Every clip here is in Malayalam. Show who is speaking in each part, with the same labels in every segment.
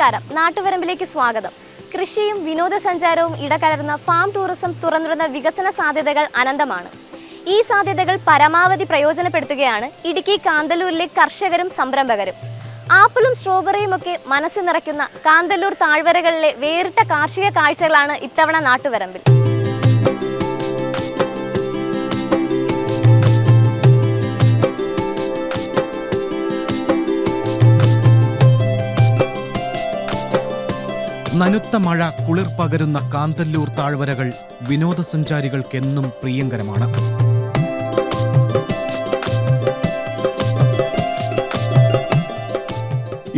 Speaker 1: നമസ്കാരം, നാട്ടുവരമ്പിലേക്ക് സ്വാഗതം. കൃഷിയും വിനോദസഞ്ചാരവും ഇടകലർന്ന ഫാം ടൂറിസം തുറന്നിടുന്ന വികസന സാധ്യതകൾ അനന്തമാണ്. ഈ സാധ്യതകൾ പരമാവധി പ്രയോജനപ്പെടുത്തുകയാണ് ഇടുക്കി കാന്തല്ലൂരിലെ കർഷകരും സംരംഭകരും. ആപ്പിളും സ്ട്രോബെറിയും ഒക്കെ മനസ്സ് നിറയ്ക്കുന്ന കാന്തല്ലൂർ താഴ്വരകളിലെ വേറിട്ട കാർഷിക കാഴ്ചകളാണ് ഇത്തവണ നാട്ടുവരമ്പിൽ.
Speaker 2: നനുത്ത മഴ കുളിർ പകരുന്ന കാന്തല്ലൂർ താഴ്വരകൾ വിനോദസഞ്ചാരികൾക്കെന്നും പ്രിയങ്കരമാണ്.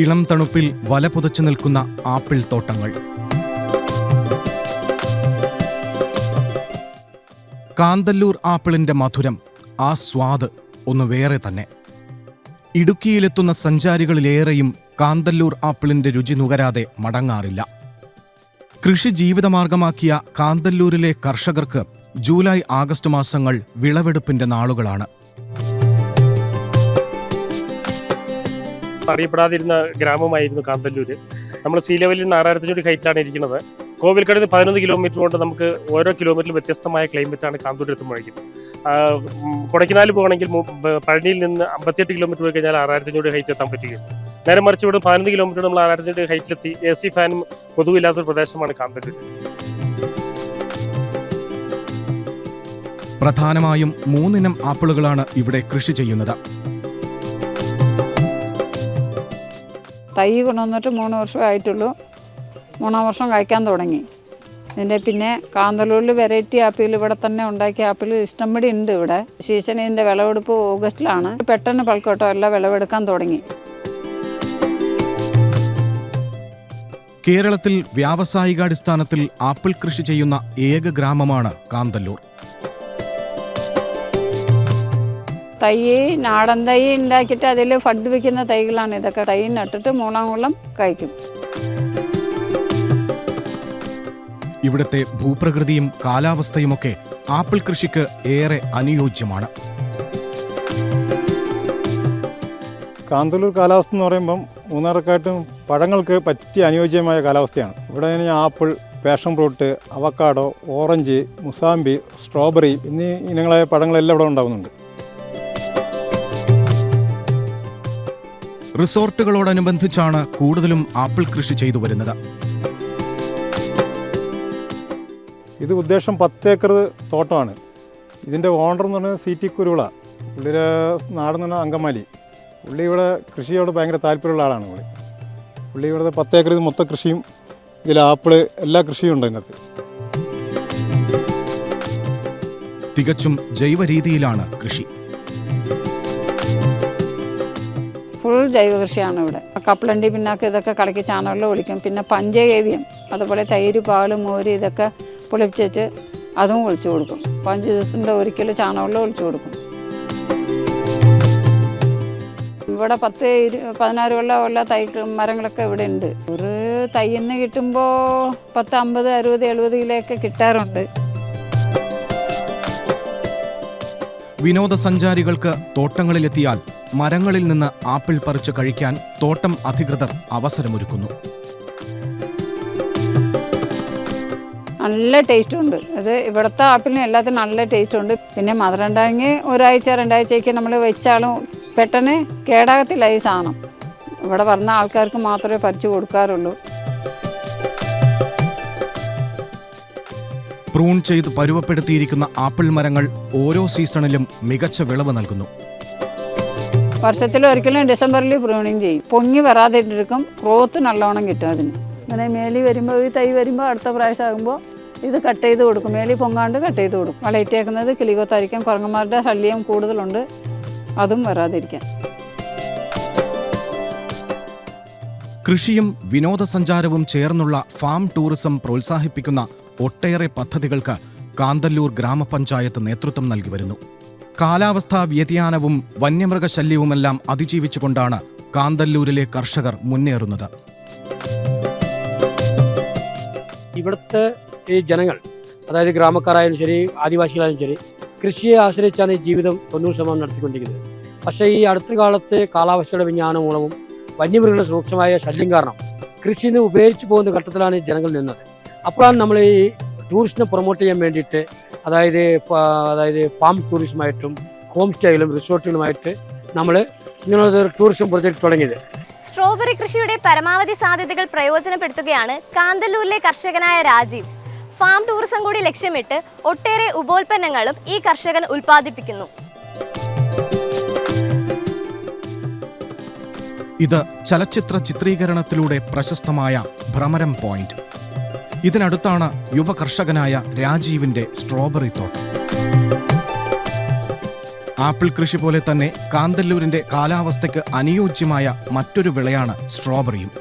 Speaker 2: ഇളം തണുപ്പിൽ വല പുതച്ചു നിൽക്കുന്ന ആപ്പിൾ തോട്ടങ്ങൾ, കാന്തല്ലൂർ ആപ്പിളിന്റെ മധുരം, ആ സ്വാദ് ഒന്ന് വേറെ തന്നെ. ഇടുക്കിയിലെത്തുന്ന സഞ്ചാരികളിലേറെയും കാന്തല്ലൂർ ആപ്പിളിന്റെ രുചി നുകരാതെ മടങ്ങാറില്ല. കൃഷി ജീവിതമാർഗമാക്കിയ കാന്തല്ലൂരിലെ കർഷകർക്ക് ജൂലൈ ആഗസ്റ്റ് മാസങ്ങൾ വിളവെടുപ്പിന്റെ നാളുകളാണ്.
Speaker 3: അറിയപ്പെടാതിരുന്ന ഗ്രാമമായിരുന്നു കാന്തല്ലൂര്. നമ്മൾ സീ ലെവലിൽ നിന്ന് 6500 ഹൈറ്റാണ് ഇരിക്കുന്നത്. കോവിൽക്കടന്ന് 11 കിലോമീറ്റർ കൊണ്ട് നമുക്ക് ഓരോ കിലോമീറ്ററിലും വ്യത്യസ്തമായ ക്ലൈമറ്റാണ് കാന്തല്ലൂർ എത്തുമ്പോഴേക്കും. കൊടൈക്കനാൽ പോകണമെങ്കിൽ പഴനിയിൽ നിന്ന് 58 കിലോമീറ്റർ പോയി കഴിഞ്ഞാൽ 6500 ഹൈറ്റ് എത്താൻ പറ്റുകയുള്ളൂ. നേരെ മറിച്ച് ഇവിടെ 15 കിലോമീറ്റർ നമ്മൾ 6500 ഹൈറ്റിലെത്തി. AC ഫാനും പൊതുവില്ലാത്തൊരു പ്രദേശമാണ് കാന്തല്ലൂർ.
Speaker 2: പ്രധാനമായും 3 ഇനം ആപ്പിളുകളാണ് ഇവിടെ കൃഷി ചെയ്യുന്നത്.
Speaker 4: തൈ കൊണ്ടുവന്നിട്ട് 3 വർഷമേ ആയിട്ടുള്ളൂ. 3-ാം വർഷം കഴിക്കാൻ തുടങ്ങി. ഇതിൻ്റെ പിന്നെ കാന്തല്ലൂരിൽ വെറൈറ്റി ആപ്പിൾ ഇവിടെ തന്നെ ഉണ്ടാക്കിയ ആപ്പിൾ ഇഷ്ടംപടി ഉണ്ട്. ഇവിടെ സീസൺ ഇതിൻ്റെ വിളവെടുപ്പ് ഓഗസ്റ്റിലാണ്. പെട്ടെന്ന് പൾക്കോട്ടോ എല്ലാം വിളവെടുക്കാൻ തുടങ്ങി.
Speaker 2: കേരളത്തിൽ വ്യാവസായികാടിസ്ഥാനത്തിൽ ആപ്പിൾ കൃഷി ചെയ്യുന്ന ഏക ഗ്രാമമാണ് കാന്തല്ലൂർ.
Speaker 4: തൈ നാടൻ തൈ ഉണ്ടാക്കിയിട്ട് അതിൽ ഫഡ് വയ്ക്കുന്ന തൈകളാണ് ഇതൊക്കെ. തൈ നട്ടിട്ട് 3-ാം കൊല്ലം കഴിക്കും.
Speaker 2: ഇവിടുത്തെ ഭൂപ്രകൃതിയും കാലാവസ്ഥയുമൊക്കെ ആപ്പിൾ കൃഷിക്ക് ഏറെ അനുയോജ്യമാണ്.
Speaker 5: കാന്തല്ലൂർ കാലാവസ്ഥ എന്ന് പറയുമ്പം മൂന്നാർക്കാട്ടും പഴങ്ങൾക്ക് പറ്റിയ അനുയോജ്യമായ കാലാവസ്ഥയാണ്. ഇവിടെ apple, passion fruit, avocado, orange, mosambi, strawberry എന്നീ ഇനങ്ങളായ പഴങ്ങളെല്ലാം ഇവിടെ ഉണ്ടാകുന്നുണ്ട്.
Speaker 2: റിസോർട്ടുകളോടനുബന്ധിച്ചാണ് കൂടുതലും ആപ്പിൾ കൃഷി ചെയ്തു വരുന്നത്.
Speaker 5: ഇത് ഉദ്ദേശം 10 ഏക്കർ തോട്ടമാണ്. ഇതിൻ്റെ ഓണർ എന്ന് പറഞ്ഞാൽ CT കുരുവിള. പുള്ളിയുടെ നാടെന്ന് പറഞ്ഞാൽ അങ്കമാലി. പുള്ളി ഇവിടെ കൃഷിയോട് ഭയങ്കര താല്പര്യമുള്ള ആളാണ്. പുള്ളി ഇവിടുത്തെ 10 ഏക്കർ മൊത്തം കൃഷിയും ഇതിൽ ആപ്പിള് എല്ലാ കൃഷിയും ഉണ്ട്. ഇതിനകത്ത്
Speaker 2: തികച്ചും ജൈവ രീതിയിലാണ് കൃഷി.
Speaker 4: ഫുൾ ജൈവ കൃഷിയാണ് ഇവിടെ. കപ്പലണ്ടി പിന്നാക്ക് ഇതൊക്കെ കലക്കി ചാണകമെല്ലാം ഒഴിക്കും. പിന്നെ പഞ്ചഗവ്യം, അതുപോലെ തൈര്, പാല്, മോര് ഇതൊക്കെ പുളിപ്പിച്ച് അതും ഒഴിച്ചു കൊടുക്കും. 5 ദിവസത്തിൻ്റെ ഒരിക്കൽ ചാണകമെല്ലാം ഒഴിച്ചു കൊടുക്കും. ഇവിടെ 10-16 കൊല്ലമുള്ള തൈ മരങ്ങളൊക്കെ ഇവിടെ ഉണ്ട്. ഒരു തൈന്ന് കിട്ടുമ്പോൾ 10, 50, 60, 70 കിലോയൊക്കെ കിട്ടാറുണ്ട്.
Speaker 2: വിനോദസഞ്ചാരികൾക്ക് തോട്ടങ്ങളിലെത്തിയാൽ മരങ്ങളിൽ നിന്ന് ആപ്പിൾ പറിച്ച് കഴിക്കാൻ തോട്ടം അധികൃതർ അവസരമൊരുക്കുന്നു.
Speaker 4: നല്ല ടേസ്റ്റ് ഉണ്ട്. അത് ഇവിടുത്തെ ആപ്പിളിന് എല്ലാത്തിനും നല്ല ടേസ്റ്റ് ഉണ്ട്. പിന്നെ മധുരം ഉണ്ടെങ്കിൽ 1-2 നമ്മൾ വെച്ചാലും പെട്ടെന്ന് കേടാകത്തില്ല ഈ സാധനം. ഇവിടെ വരുന്ന ആൾക്കാർക്ക് മാത്രമേ പറിച്ചു കൊടുക്കാറുള്ളൂ.
Speaker 2: പ്രൂൺ ചെയ്ത് പരുവപ്പെടുത്തിയിരിക്കുന്ന ആപ്പിൾ മരങ്ങൾ ഓരോ സീസണിലും മികച്ച വിളവ് നൽകുന്നു.
Speaker 4: വർഷത്തിലൊരിക്കലും ഡിസംബറിൽ പ്രൂണിങ് ചെയ്യും. പൊങ്ങി വരാതിട്ടിരിക്കും. ഗ്രോത്ത് നല്ലോണം കിട്ടും അതിന്. അങ്ങനെ മേലി വരുമ്പോൾ ഈ തൈ വരുമ്പോൾ അടുത്ത പ്രാവശ്യം ആകുമ്പോൾ ഇത് കട്ട് ചെയ്ത് കൊടുക്കും. മേലി പൊങ്ങാണ്ട് കട്ട് ചെയ്ത് കൊടുക്കും. വളയിട്ടേക്കുന്നത് കിളികൊത്തായിരിക്കും. കുരങ്ങന്മാരുടെ ശല്യം കൂടുതലുണ്ട്, അതും വരാതിരിക്കാൻ.
Speaker 2: കൃഷിയും വിനോദസഞ്ചാരവും ചേർന്നുള്ള ഫാം ടൂറിസം പ്രോത്സാഹിപ്പിക്കുന്ന ഒട്ടേറെ പദ്ധതികൾക്ക് കാന്തല്ലൂർ ഗ്രാമപഞ്ചായത്ത് നേതൃത്വം നൽകി വരുന്നു. കാലാവസ്ഥാ വ്യതിയാനവും വന്യമൃഗശല്യവുമെല്ലാം അതിജീവിച്ചുകൊണ്ടാണ് കാന്തല്ലൂരിലെ കർഷകർ മുന്നേറുന്നത്.
Speaker 6: ഇവിടുത്തെ ഈ ജനങ്ങൾ, അതായത് ഗ്രാമക്കാരായാലും ശരി, ആദിവാസികളായാലും ശരി, കൃഷിയെ ആശ്രയിച്ചാണ് ഈ ജീവിതം 90% നടത്തിക്കൊണ്ടിരിക്കുന്നത്. പക്ഷേ ഈ അടുത്ത കാലത്തെ കാലാവസ്ഥയുടെ വ്യതിയാനം മൂലവും വന്യമൃഗങ്ങളുടെ രൂക്ഷമായ ശല്യം കാരണം കൃഷിയിൽ നിന്ന് ഉപയോഗിച്ച് പോകുന്ന ഘട്ടത്തിലാണ് ഈ ജനങ്ങൾ നിന്നത്. അപ്പോഴാണ് നമ്മൾ ഈ ടൂറിസ്റ്റിനെ പ്രൊമോട്ട് ചെയ്യാൻ വേണ്ടിയിട്ട് അതായത് ഫാം ടൂറിസമായിട്ടും ഹോം സ്റ്റേയിലും റിസോർട്ടുകളുമായിട്ട് നമ്മൾ ഇങ്ങനൊരു ടൂറിസം പ്രൊജക്ട് തുടങ്ങിയത്.
Speaker 1: സ്ട്രോബെറി കൃഷിയുടെ പരമാവധി സാധ്യതകൾ പ്രയോജനപ്പെടുത്തുകയാണ് കാന്തല്ലൂരിലെ കർഷകനായ രാജീവ്. ഫാം ടൂറിസം കൂടി ലക്ഷ്യമിട്ട് ഒട്ടേറെ ഉപോൽപ്പന്നങ്ങളും ഈ കർഷകൻ ഉൽപ്പാദിപ്പിക്കുന്നു.
Speaker 2: ഇത് ചലച്ചിത്ര ചിത്രീകരണത്തിലൂടെ പ്രശസ്തമായ ഭ്രമരം പോയിന്റ്. ഇതിനടുത്താണ് യുവ കർഷകനായ രാജീവിന്റെ സ്ട്രോബെറി തോട്ടം. ആപ്പിൾ കൃഷി പോലെ തന്നെ കാന്തല്ലൂരിന്റെ കാലാവസ്ഥയ്ക്ക് അനുയോജ്യമായ മറ്റൊരു വിളയാണ് സ്ട്രോബെറിയും.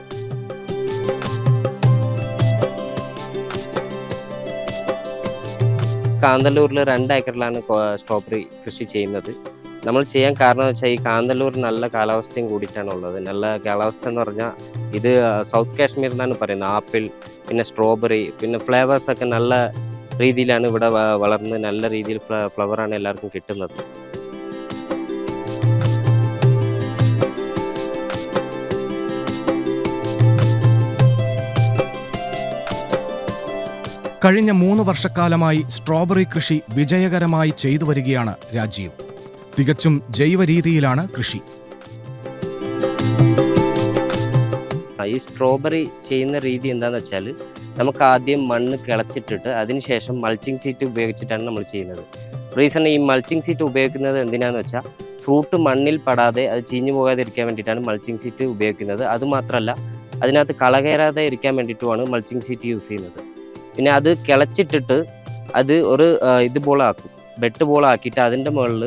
Speaker 7: കാന്തല്ലൂരിൽ 2 ഏക്കറിലാണ് സ്ട്രോബെറി കൃഷി ചെയ്യുന്നത്. നമ്മൾ ചെയ്യാൻ കാരണം എന്ന് വെച്ചാൽ ഈ കാന്തല്ലൂർ നല്ല കാലാവസ്ഥയും കൂടിയിട്ടാണ് ഉള്ളത്. നല്ല കാലാവസ്ഥ എന്ന് പറഞ്ഞാൽ ഇത് സൗത്ത് കാശ്മീർ എന്നാണ് പറയുന്നത്. ആപ്പിൾ, പിന്നെ സ്ട്രോബെറി, പിന്നെ ഫ്ലേവേഴ്സൊക്കെ നല്ല രീതിയിലാണ് ഇവിടെ വളർന്ന് നല്ല രീതിയിൽ ഫ്ലവറാണ് എല്ലാവർക്കും കിട്ടുന്നത്.
Speaker 2: കഴിഞ്ഞ 3 വർഷക്കാലമായി സ്ട്രോബെറി കൃഷി വിജയകരമായി ചെയ്തു വരികയാണ് രാജീവ്. തികച്ചും ജൈവ രീതിയിലാണ് കൃഷി.
Speaker 7: ഈ സ്ട്രോബെറി ചെയ്യുന്ന രീതി എന്താണെന്ന് വെച്ചാൽ നമുക്ക് ആദ്യം മണ്ണ് കിളച്ചിട്ടിട്ട് അതിനുശേഷം മൾച്ചിങ് സീറ്റ് ഉപയോഗിച്ചിട്ടാണ് നമ്മൾ ചെയ്യുന്നത്. റീസൺ ഈ മൾച്ചിങ് സീറ്റ് ഉപയോഗിക്കുന്നത് എന്തിനാന്ന് വെച്ചാൽ ഫ്രൂട്ട് മണ്ണിൽ പെടാതെ അത് ചീഞ്ഞു പോകാതിരിക്കാൻ വേണ്ടിയിട്ടാണ് മൾച്ചിങ് സീറ്റ് ഉപയോഗിക്കുന്നത്. അതുമാത്രമല്ല അതിനകത്ത് കള കയറാതെ ഇരിക്കാൻ വേണ്ടിയിട്ടുമാണ് മൾച്ചിങ് സീറ്റ് യൂസ് ചെയ്യുന്നത്. പിന്നെ അത് കിളച്ചിട്ടിട്ട് അത് ഒരു ഇതുപോലാക്കും, ബെഡ് പോലാക്കിയിട്ട് അതിൻ്റെ മുകളിൽ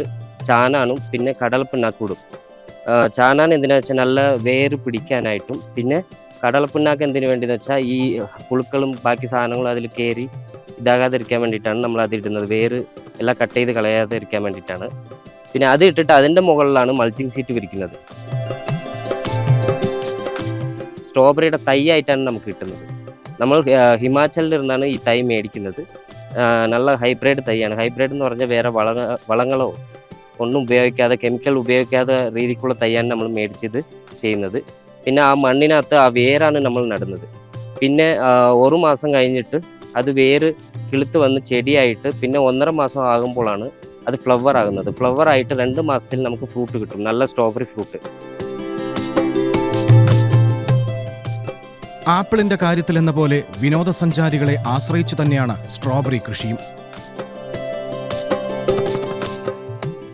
Speaker 7: ചാണാനും പിന്നെ കടലപ്പിണ്ണാക്കൂടും. ചാണാൻ എന്തിനാ വെച്ചാൽ നല്ല വേര് പിടിക്കാനായിട്ടും പിന്നെ കടലപ്പിണ്ണാക്ക് എന്തിനു വേണ്ടിയെന്ന് വെച്ചാൽ ഈ പുഴുക്കളും ബാക്കി സാധനങ്ങളും അതിൽ കയറി ഇതാകാതിരിക്കാൻ വേണ്ടിയിട്ടാണ് നമ്മൾ അതിടുന്നത്. വേര് എല്ലാം കട്ട് ചെയ്ത് കളയാതെ ഇരിക്കാൻ വേണ്ടിയിട്ടാണ്. പിന്നെ അത് ഇട്ടിട്ട് അതിൻ്റെ മുകളിലാണ് മൾച്ചിങ് സീറ്റ് വിരിക്കുന്നത്. സ്ട്രോബെറിയുടെ തൈ ആയിട്ടാണ് നമുക്ക് കിട്ടുന്നത്. നമ്മൾ ഹിമാചലിൽ നിന്നാണ് ഈ തൈ മേടിക്കുന്നത്. നല്ല ഹൈബ്രിഡ് തൈയാണ്. ഹൈബ്രിഡ് എന്ന് പറഞ്ഞാൽ വേറെ വളങ്ങളോ ഒന്നും ഉപയോഗിക്കാതെ, കെമിക്കൽ ഉപയോഗിക്കാതെ രീതിക്കുള്ള തൈയാണ് നമ്മൾ മേടിച്ചത് ചെയ്യുന്നത്. പിന്നെ ആ മണ്ണിനകത്ത് ആ വേരാണ് നമ്മൾ നടുന്നത്. പിന്നെ 1 മാസം കഴിഞ്ഞിട്ട് അത് വേര് കിളുത്ത് വന്ന് ചെടിയായിട്ട് പിന്നെ 1.5 മാസം ആകുമ്പോഴാണ് അത് ഫ്ലവർ ആകുന്നത്. ഫ്ലവർ ആയിട്ട് 2 മാസത്തിൽ നമുക്ക് ഫ്രൂട്ട് കിട്ടും, നല്ല സ്ട്രോബെറി ഫ്രൂട്ട്.
Speaker 2: ആപ്പിളിന്റെ കാര്യത്തിലെന്ന പോലെ വിനോദസഞ്ചാരികളെ ആശ്രയിച്ചു തന്നെയാണ് സ്ട്രോബെറി കൃഷിയും.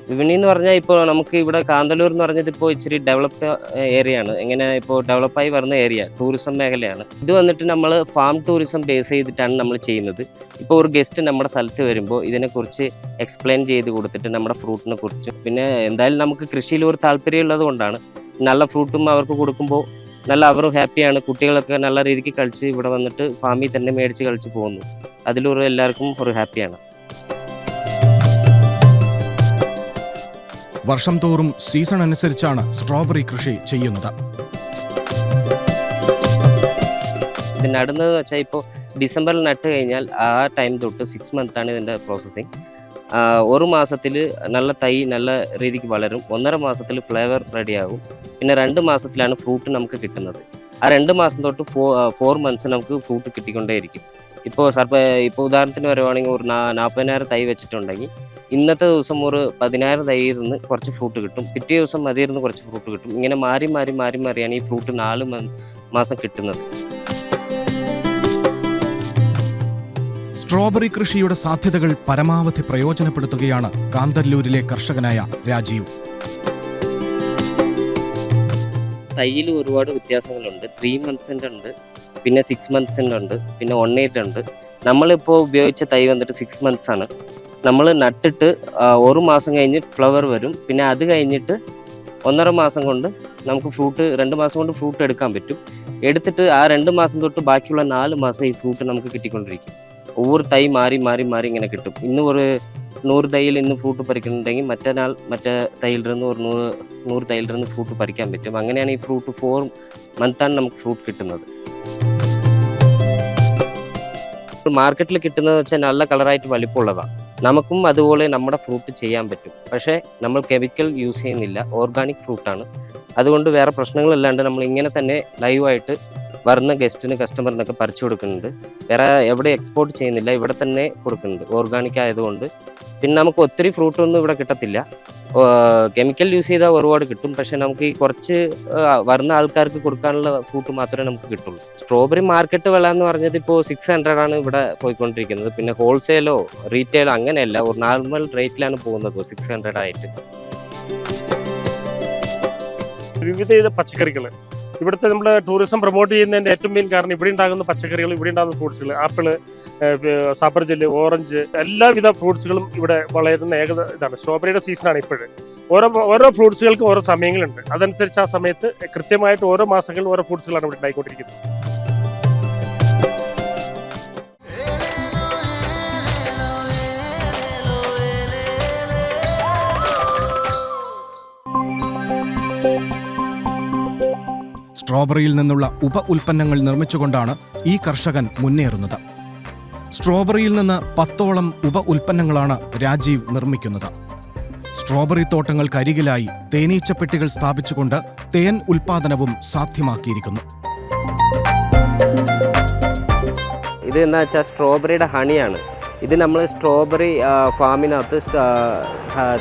Speaker 7: വിപണി എന്ന് പറഞ്ഞാൽ ഇപ്പോൾ നമുക്ക് ഇവിടെ കാന്തല്ലൂർ എന്ന് പറഞ്ഞത് ഇപ്പോൾ ഇച്ചിരി ഡെവലപ്പ് ഏരിയ ആണ്. എങ്ങനെ ഇപ്പോൾ ഡെവലപ്പായി വരുന്ന ഏരിയ ടൂറിസം മേഖലയാണ്. ഇത് വന്നിട്ട് നമ്മൾ ഫാം ടൂറിസം ബേസ് ചെയ്തിട്ടാണ് നമ്മൾ ചെയ്യുന്നത്. ഇപ്പോൾ ഒരു ഗസ്റ്റ് നമ്മുടെ സ്ഥലത്ത് വരുമ്പോൾ ഇതിനെക്കുറിച്ച് എക്സ്പ്ലെയിൻ ചെയ്ത് കൊടുത്തിട്ട് നമ്മുടെ ഫ്രൂട്ടിനെ കുറിച്ച്, പിന്നെ എന്തായാലും നമുക്ക് കൃഷിയിൽ ഒരു താല്പര്യമുള്ളത് കൊണ്ടാണ് നല്ല ഫ്രൂട്ടും അവർക്ക് കൊടുക്കുമ്പോൾ നല്ല അവരും ഹാപ്പിയാണ്. കുട്ടികളൊക്കെ നല്ല രീതിക്ക് കളിച്ച് ഇവിടെ വന്നിട്ട് ഫാമിൽ തന്നെ മേടിച്ച് കളിച്ച് പോകുന്നു. അതിലൊരു എല്ലാവർക്കും ഒരു ഹാപ്പിയാണ്.
Speaker 2: വർഷം തോറും സീസൺ അനുസരിച്ചാണ് സ്ട്രോബെറി കൃഷി ചെയ്യുന്നത്.
Speaker 7: ഇത് നടുന്നത് വെച്ചാൽ ഇപ്പോൾ ഡിസംബറിൽ നട്ട് കഴിഞ്ഞാൽ ആ ടൈം തൊട്ട് 6 മന്താണ് ഇതിൻ്റെ പ്രോസസ്സിങ്. 1 മാസത്തിൽ നല്ല തൈ നല്ല രീതിക്ക് വളരും. 1.5 മാസത്തിൽ ഫ്ലേവർ റെഡിയാകും. പിന്നെ 2 മാസത്തിലാണ് ഫ്രൂട്ട് നമുക്ക് കിട്ടുന്നത്. ആ 2 മാസം തൊട്ട് 4 മന്ത്സ് നമുക്ക് ഫ്രൂട്ട് കിട്ടിക്കൊണ്ടേയിരിക്കും. ഇപ്പോൾ ഉദാഹരണത്തിന് വരുവാണെങ്കിൽ ഒരു 40,000 തൈ വെച്ചിട്ടുണ്ടെങ്കിൽ ഇന്നത്തെ ദിവസം ഒരു 10,000 തൈയിൽ നിന്ന് കുറച്ച് ഫ്രൂട്ട് കിട്ടും. പിറ്റേ ദിവസം അതിൽ നിന്ന് കുറച്ച് ഫ്രൂട്ട് കിട്ടും. ഇങ്ങനെ മാറിയാണ് ഈ ഫ്രൂട്ട് 4 മാസം കിട്ടുന്നത്.
Speaker 2: സ്ട്രോബെറി കൃഷിയുടെ സാധ്യതകൾ പരമാവധി പ്രയോജനപ്പെടുത്തുകയാണ് കാന്തല്ലൂരിലെ കർഷകനായ രാജീവ്.
Speaker 7: തൈയിൽ ഒരുപാട് വ്യത്യാസങ്ങളുണ്ട്. 3 മന്ത്സിൻ്റെ ഉണ്ട്, പിന്നെ 6 മന്ത്സിൻ്റെ ഉണ്ട്, പിന്നെ 1 ഉണ്ട്. നമ്മളിപ്പോൾ ഉപയോഗിച്ച തൈ വന്നിട്ട് 6 മന്ത്സ് ആണ്. നമ്മൾ നട്ടിട്ട് 1 മാസം കഴിഞ്ഞ് ഫ്ലവർ വരും. പിന്നെ അത് കഴിഞ്ഞിട്ട് 1.5 മാസം കൊണ്ട് നമുക്ക് ഫ്രൂട്ട് 2 മാസം കൊണ്ട് ഫ്രൂട്ട് എടുക്കാൻ പറ്റും. എടുത്തിട്ട് ആ 2 മാസം തൊട്ട് ബാക്കിയുള്ള 4 മാസം ഈ ഫ്രൂട്ട് നമുക്ക് കിട്ടിക്കൊണ്ടിരിക്കും. ഒவ்வொரு തൈ മാറി ഇങ്ങനെ കിട്ടും. ഇന്ന് ഒരു 100 തൈയിൽ ഇന്ന് ഫ്രൂട്ട് പറിക്കുന്നുണ്ടെങ്കിൽ മറ്റന്നാൾ മറ്റേ തൈയിൽ നിന്ന് ഒരു 100 തൈയിൽ നിന്ന് ഫ്രൂട്ട് പറിക്കാൻ പറ്റും. അങ്ങനെയാണ് ഈ ഫ്രൂട്ട് 4 മന്താണ് നമുക്ക് ഫ്രൂട്ട് കിട്ടുന്നത്. മാർക്കറ്റിൽ കിട്ടുന്നത് വെച്ചാൽ നല്ല കളറായിട്ട് വലിപ്പമുള്ളതാണ്. നമുക്കും അതുപോലെ നമ്മുടെ ഫ്രൂട്ട് ചെയ്യാൻ പറ്റും. പക്ഷേ നമ്മൾ കെമിക്കൽ യൂസ് ചെയ്യുന്നില്ല, ഓർഗാനിക് ഫ്രൂട്ടാണ്. അതുകൊണ്ട് വേറെ പ്രശ്നങ്ങളില്ലാണ്ട് നമ്മൾ ഇങ്ങനെ തന്നെ ലൈവായിട്ട് വരുന്ന ഗസ്റ്റിന് കസ്റ്റമറിനൊക്കെ പറിച്ചു കൊടുക്കുന്നുണ്ട്. വേറെ എവിടെ എക്സ്പോർട്ട് ചെയ്യുന്നില്ല, ഇവിടെ തന്നെ കൊടുക്കുന്നുണ്ട് ഓർഗാനിക് ആയതുകൊണ്ട്. പിന്നെ നമുക്ക് ഒത്തിരി ഫ്രൂട്ടൊന്നും ഇവിടെ കിട്ടത്തില്ല. കെമിക്കൽ യൂസ് ചെയ്താൽ ഒരുപാട് കിട്ടും, പക്ഷെ നമുക്ക് ഈ കുറച്ച് വരുന്ന ആൾക്കാർക്ക് കൊടുക്കാനുള്ള ഫ്രൂട്ട് മാത്രമേ നമുക്ക് കിട്ടുള്ളൂ. സ്ട്രോബെറി മാർക്കറ്റ് വില എന്ന് പറഞ്ഞത് ഇപ്പോൾ 600 ആണ് ഇവിടെ പോയിക്കൊണ്ടിരിക്കുന്നത്. പിന്നെ ഹോൾസെയിലോ റീറ്റെയിലോ അങ്ങനെയല്ല, ഒരു നോർമൽ റേറ്റിലാണ് പോകുന്നത് 600 ആയിട്ട്.
Speaker 3: വിവിധ പച്ചക്കറികൾ ഇവിടുത്തെ നമ്മുടെ ടൂറിസം പ്രൊമോട്ട് ചെയ്യുന്നതിൻ്റെ ഏറ്റവും മെയിൻ കാരണം ഇവിടെ ഉണ്ടാകുന്ന പച്ചക്കറികൾ, ഇവിടെ ഉണ്ടാകുന്ന ഫ്രൂട്ട്സുകൾ, ആപ്പിള്, സഫർജല്, ഓറഞ്ച്, എല്ലാവിധ ഫ്രൂട്ട്സുകളും ഇവിടെ വളരുന്ന ഇതാണ്. സ്ട്രോബെറിയുടെ സീസണാണ് ഇപ്പോഴും. ഓരോ ഫ്രൂട്ട്സുകൾക്കും ഓരോ സമയങ്ങളുണ്ട്. അതനുസരിച്ച് ആ സമയത്ത് കൃത്യമായിട്ട് ഓരോ മാസങ്ങളിൽ ഓരോ ഫ്രൂട്ട്സുകളാണ് ഇവിടെ ഉണ്ടായിക്കൊണ്ടിരിക്കുന്നത്.
Speaker 2: സ്ട്രോബെറിയിൽ നിന്നുള്ള ഉപ ഉൽപ്പന്നങ്ങൾ നിർമ്മിച്ചുകൊണ്ടാണ് ഈ കർഷകൻ മുന്നേറുന്നത്. സ്ട്രോബെറിയിൽ നിന്ന് 10ഓളം ഉപ ഉൽപ്പന്നങ്ങളാണ് രാജീവ് നിർമ്മിക്കുന്നത്. സ്ട്രോബെറി തോട്ടങ്ങൾക്കരികിലായി തേനീച്ചപ്പെട്ടികൾ സ്ഥാപിച്ചുകൊണ്ട് തേൻ ഉൽപാദനവും സാധ്യമാക്കിയിരിക്കുന്നു.
Speaker 7: ഇത് എന്താ വെച്ചാൽ സ്ട്രോബെറിയുടെ ഹണിയാണ്. ഇത് നമ്മൾ സ്ട്രോബെറി ഫാമിനകത്ത്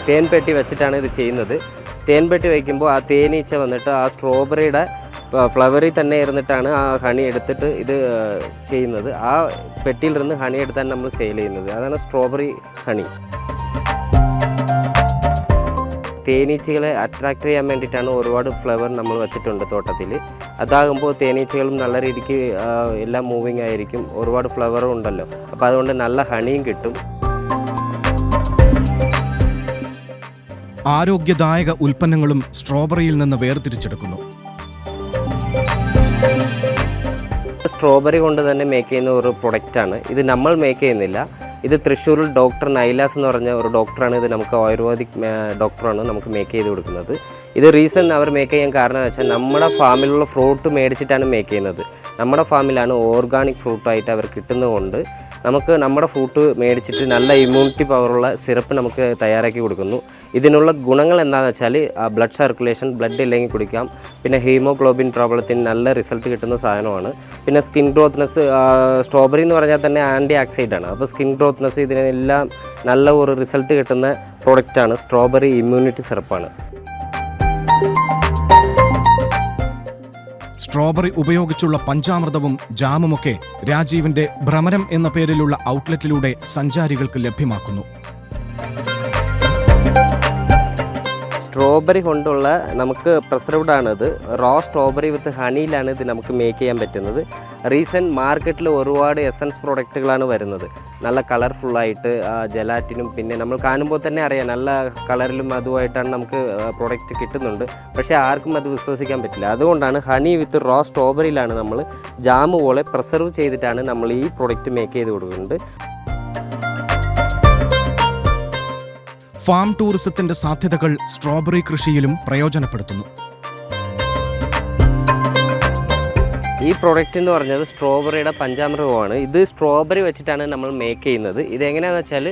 Speaker 7: തേൻ പെട്ടി വെച്ചിട്ടാണ് ഇത് ചെയ്യുന്നത്. തേൻ പെട്ടി വയ്ക്കുമ്പോൾ ആ തേനീച്ച വന്നിട്ട് ആ സ്ട്രോബെറിയുടെ ഫ്ലവറിൽ തന്നെ ഇരുന്നിട്ടാണ് ആ ഹണി എടുത്തിട്ട് ഇത് ചെയ്യുന്നത്. ആ പെട്ടിയിൽ നിന്ന് ഹണി എടുത്താണ് നമ്മൾ സെയിൽ ചെയ്യുന്നത്. അതാണ് സ്ട്രോബെറി ഹണി. തേനീച്ചകളെ അട്രാക്ട് ചെയ്യാൻ വേണ്ടിയിട്ടാണ് ഒരുപാട് ഫ്ലവർ നമ്മൾ വെച്ചിട്ടുണ്ട് തോട്ടത്തിൽ. അതാകുമ്പോൾ തേനീച്ചകളും നല്ല രീതിക്ക് എല്ലാം മൂവിങ് ആയിരിക്കും. ഒരുപാട് ഫ്ലവറും ഉണ്ടല്ലോ, അപ്പോൾ അതുകൊണ്ട് നല്ല ഹണിയും കിട്ടും.
Speaker 2: ആരോഗ്യദായക ഉൽപ്പന്നങ്ങളും സ്ട്രോബെറിയിൽ നിന്ന് വേർതിരിച്ചെടുക്കുന്നു.
Speaker 7: സ്ട്രോബെറി കൊണ്ട് തന്നെ മേക്ക് ചെയ്യുന്ന ഒരു പ്രൊഡക്റ്റാണ് ഇത്. നമ്മൾ മേക്ക് ചെയ്യുന്നില്ല. ഇത് തൃശ്ശൂരിൽ ഡോക്ടർ നൈലാസ് എന്ന് പറഞ്ഞ ഒരു ഡോക്ടറാണ് ഇത് നമുക്ക് ആയുർവേദിക് ഡോക്ടറാണ് നമുക്ക് മേക്ക് ചെയ്ത് കൊടുക്കുന്നത്. ഇത് റീസൺ അവർ മേക്ക് ചെയ്യാൻ കാരണം എന്ന് വെച്ചാൽ നമ്മുടെ ഫാമിലുള്ള ഫ്രൂട്ട് മേടിച്ചിട്ടാണ് മേക്ക് ചെയ്യുന്നത്. നമ്മുടെ ഫാമിലാണ് ഓർഗാനിക് ഫ്രൂട്ടായിട്ട് അവർ കിട്ടുന്നതുകൊണ്ട് നമുക്ക് നമ്മുടെ ഫ്രൂട്ട് മേടിച്ചിട്ട് നല്ല ഇമ്മ്യൂണിറ്റി പവറുള്ള സിറപ്പ് നമുക്ക് തയ്യാറാക്കി കൊടുക്കുന്നു. ഇതിനുള്ള ഗുണങ്ങൾ എന്താണെന്ന് വെച്ചാൽ ബ്ലഡ് സർക്കുലേഷൻ, ബ്ലഡ് ഇല്ലെങ്കിൽ കുടിക്കാം. പിന്നെ ഹീമോഗ്ലോബിൻ പ്രോബ്ലത്തിന് നല്ല റിസൾട്ട് കിട്ടുന്ന സാധനമാണ്. പിന്നെ സ്കിൻ ഗ്രോത്ത്നെസ്, സ്ട്രോബെറി എന്ന് പറഞ്ഞാൽ തന്നെ ആൻറ്റി ഓക്സിഡൻ്റാണ്. അപ്പോൾ സ്കിൻ ഗ്രോത്ത്നെസ് ഇതിനെല്ലാം നല്ല ഒരു റിസൾട്ട് കിട്ടുന്ന പ്രോഡക്റ്റാണ് സ്ട്രോബെറി ഇമ്മ്യൂണിറ്റി സിറപ്പാണ്.
Speaker 2: സ്ട്രോബെറി ഉപയോഗിച്ചുള്ള പഞ്ചാമൃതവും ജാമുമൊക്കെ രാജീവിന്റെ ഭ്രമരം എന്ന പേരിലുള്ള ഔട്ട്ലെറ്റിലൂടെ സഞ്ചാരികൾക്ക് ലഭ്യമാക്കുന്നു.
Speaker 7: സ്ട്രോബെറി കൊണ്ടുള്ള നമുക്ക് പ്രിസർവ്ഡ് ആണിത്. റോ സ്ട്രോബെറി വിത്ത് ഹണിയിലാണ് ഇത് നമുക്ക് മേക്ക് ചെയ്യാൻ പറ്റുന്നത്. റീസെൻറ്റ് മാർക്കറ്റിൽ ഒരുപാട് എസൻസ് പ്രോഡക്റ്റുകളാണ് വരുന്നത്. നല്ല കളർഫുള്ളായിട്ട് ജലാറ്റിനും പിന്നെ നമ്മൾ കാണുമ്പോൾ തന്നെ അറിയാം നല്ല കളറിലും അതുമായിട്ടാണ് നമുക്ക് പ്രോഡക്റ്റ് കിട്ടുന്നുണ്ട്. പക്ഷേ ആർക്കും അത് വിശ്വസിക്കാൻ പറ്റില്ല. അതുകൊണ്ടാണ് ഹണി വിത്ത് റോ സ്ട്രോബെറിയിലാണ് നമ്മൾ ജാമ് പോലെ പ്രിസർവ് ചെയ്തിട്ടാണ് നമ്മൾ ഈ പ്രോഡക്റ്റ് മേക്ക് ചെയ്ത് കൊടുക്കുന്നത്.
Speaker 2: ഫാം ടൂറിസത്തിന്റെ സാധ്യതകൾ സ്ട്രോബെറി കൃഷിയിലും പ്രയോജനപ്പെടുത്തുന്നു.
Speaker 7: ഈ പ്രോഡക്റ്റ് എന്ന് പറഞ്ഞത് സ്ട്രോബെറിയുടെ പഞ്ചാമൃതമാണ്. ഇത് സ്ട്രോബെറി വെച്ചിട്ടാണ് നമ്മൾ മേക്ക് ചെയ്യുന്നത്. ഇതെങ്ങനെയാണെന്ന് വെച്ചാൽ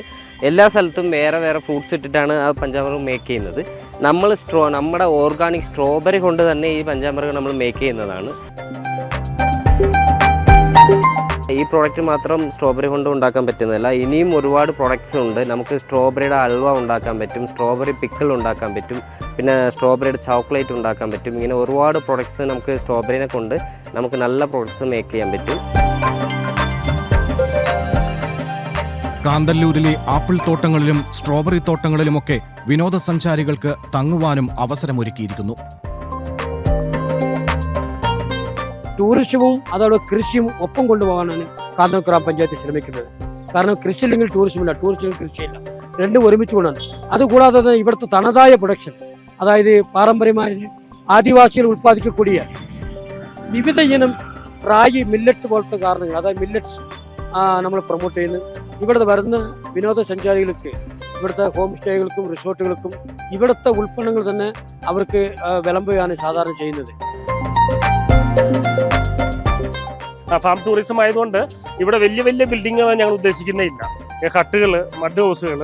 Speaker 7: എല്ലാ സ്ഥലത്തും വേറെ വേറെ ഫ്രൂട്ട്സ് ഇട്ടിട്ടാണ് ആ പഞ്ചാമൃതം മേക്ക് ചെയ്യുന്നത്. നമ്മൾ നമ്മുടെ ഓർഗാനിക് സ്ട്രോബെറി കൊണ്ട് തന്നെ ഈ പഞ്ചാമൃതം നമ്മൾ മേക്ക് ചെയ്യുന്നതാണ്. ഈ പ്രോഡക്റ്റ് മാത്രം സ്ട്രോബെറി കൊണ്ട് ഉണ്ടാക്കാൻ പറ്റുന്നതല്ല, ഇനിയും ഒരുപാട് പ്രോഡക്റ്റ്സ് ഉണ്ട്. നമുക്ക് സ്ട്രോബെറിയുടെ ഹൽവ ഉണ്ടാക്കാൻ പറ്റും, സ്ട്രോബെറി പിക്കിൾ ഉണ്ടാക്കാൻ പറ്റും, പിന്നെ സ്ട്രോബെറിയുടെ ചോക്ലേറ്റ് ഉണ്ടാക്കാൻ പറ്റും. ഇങ്ങനെ ഒരുപാട് പ്രോഡക്റ്റ്സ് നമുക്ക് സ്ട്രോബെറിനെ കൊണ്ട് നമുക്ക് നല്ല പ്രോഡക്റ്റ്സ് മേക്ക് ചെയ്യാൻ പറ്റും.
Speaker 2: കാന്തല്ലൂരിലെ ആപ്പിൾ തോട്ടങ്ങളിലും സ്ട്രോബെറി തോട്ടങ്ങളിലുമൊക്കെ വിനോദസഞ്ചാരികൾക്ക് തങ്ങുവാനും അവസരമൊരുക്കിയിരിക്കുന്നു.
Speaker 6: ടൂറിസവും അതോടെ കൃഷിയും ഒപ്പം കൊണ്ടുപോകാനാണ് കാന്തല്ലൂർ ഗ്രാമപഞ്ചായത്ത് ശ്രമിക്കുന്നത്. കാരണം കൃഷി ഇല്ലെങ്കിൽ ടൂറിസമില്ല, ടൂറിസം കൃഷിയില്ല, രണ്ടും ഒരുമിച്ച് കൊണ്ടാണ്. അതുകൂടാതെ തന്നെ ഇവിടുത്തെ തനതായ പ്രൊഡക്ഷൻ, അതായത് പാരമ്പര്യമായി ആദിവാസികൾ ഉൽപ്പാദിക്കக்கூடிய വിവിധ ഇനം റാഗി, മില്ലറ്റ് പോലത്തെ കാരണങ്ങൾ, അതായത് മില്ലറ്റ്സ് നമ്മൾ പ്രൊമോട്ട് ചെയ്യുന്നു. ഇവിടുത്തെ വരുന്ന വിനോദസഞ്ചാരികൾക്ക് ഇവിടുത്തെ ഹോം സ്റ്റേകൾക്കും റിസോർട്ടുകൾക്കും ഇവിടുത്തെ ഉൽപ്പന്നങ്ങൾ തന്നെ അവർക്ക് വിളമ്പുകയാണ് സാധാരണ ചെയ്യുന്നത്.
Speaker 3: ഫാം ടൂറിസം ആയതുകൊണ്ട് ഇവിടെ വലിയ വലിയ ബിൽഡിങ്ങുകൾ ഞങ്ങൾ ഉദ്ദേശിക്കുന്നേ ഇല്ല. ഹട്ടുകൾ, മഡ് ഹൗസുകൾ,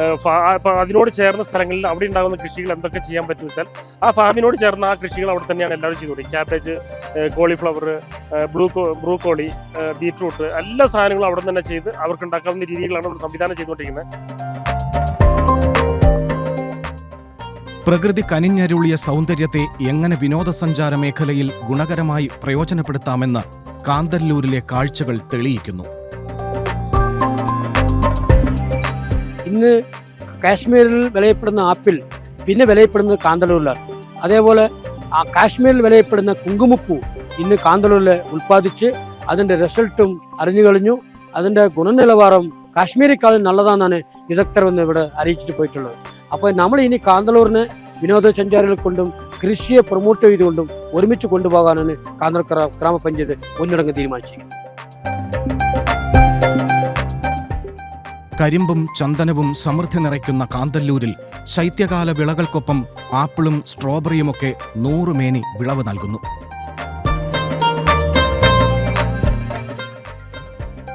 Speaker 3: അപ്പോൾ അതിനോട് ചേർന്ന സ്ഥലങ്ങളിൽ അവിടെ ഉണ്ടാകുന്ന കൃഷികൾ എന്തൊക്കെ ചെയ്യാൻ പറ്റും വെച്ചാൽ ആ ഫാമിനോട് ചേർന്ന ആ കൃഷികൾ അവിടെ തന്നെയാണ് എല്ലാവരും ചെയ്തുകൊണ്ടിരിക്കുന്നത്. ക്യാബേജ്, കോളിഫ്ലവർ, ബ്രൂക്കോളി, ബീറ്റ്റൂട്ട് എല്ലാ സാധനങ്ങളും അവിടെ തന്നെ ചെയ്ത് അവർക്ക് ഉണ്ടാക്കാവുന്ന രീതികളാണ് നമ്മൾ സംവിധാനം ചെയ്തുകൊണ്ടിരിക്കുന്നത്.
Speaker 2: പ്രകൃതി കനിഞ്ഞരുളിയ സൗന്ദര്യത്തെ എങ്ങനെ വിനോദസഞ്ചാര മേഖലയിൽ ഗുണകരമായി പ്രയോജനപ്പെടുത്താമെന്ന് കാന്തല്ലൂരിലെ കാഴ്ചകൾ തെളിയിക്കുന്നു.
Speaker 6: ഇന്ന് കാശ്മീരിൽ വിളയപ്പെടുന്ന ആപ്പിൾ പിന്നെ വിളയപ്പെടുന്നത് കാന്തല്ലൂരിലാണ്. അതേപോലെ ആ കാശ്മീരിൽ വിളയപ്പെടുന്ന കുങ്കുമപ്പൂ ഇന്ന് കാന്തല്ലൂരിൽ ഉൽപ്പാദിച്ച് അതിൻ്റെ റിസൾട്ടും അറിഞ്ഞു കഴിഞ്ഞു. അതിൻ്റെ ഗുണനിലവാരം കാശ്മീരിക്കാളും നല്ലതാണെന്നാണ് വിദഗ്ധർ വന്ന് ഇവിടെ അറിയിച്ചിട്ട് പോയിട്ടുള്ളത്. അപ്പോൾ നമ്മൾ ഇനി കാന്തല്ലൂരിനെ വിനോദസഞ്ചാരികൾ കൊണ്ടും കൃഷിയെ പ്രൊമോട്ട് ചെയ്തുകൊണ്ടും ഒരുമിച്ച് കൊണ്ടുപോകാനാണ് കാന്തല്ലൂർ ഗ്രാമപഞ്ചായത്ത് ഒന്നിടങ്ങ് തീരുമാനിച്ചിരിക്കുന്നത്.
Speaker 2: കരിമ്പും ചന്ദനവും സമൃദ്ധി നിറയ്ക്കുന്ന കാന്തല്ലൂരിൽ ശൈത്യകാല വിളകൾക്കൊപ്പം ആപ്പിളും സ്ട്രോബെറിയുമൊക്കെ 100 മേനി വിളവ് നൽകുന്നു.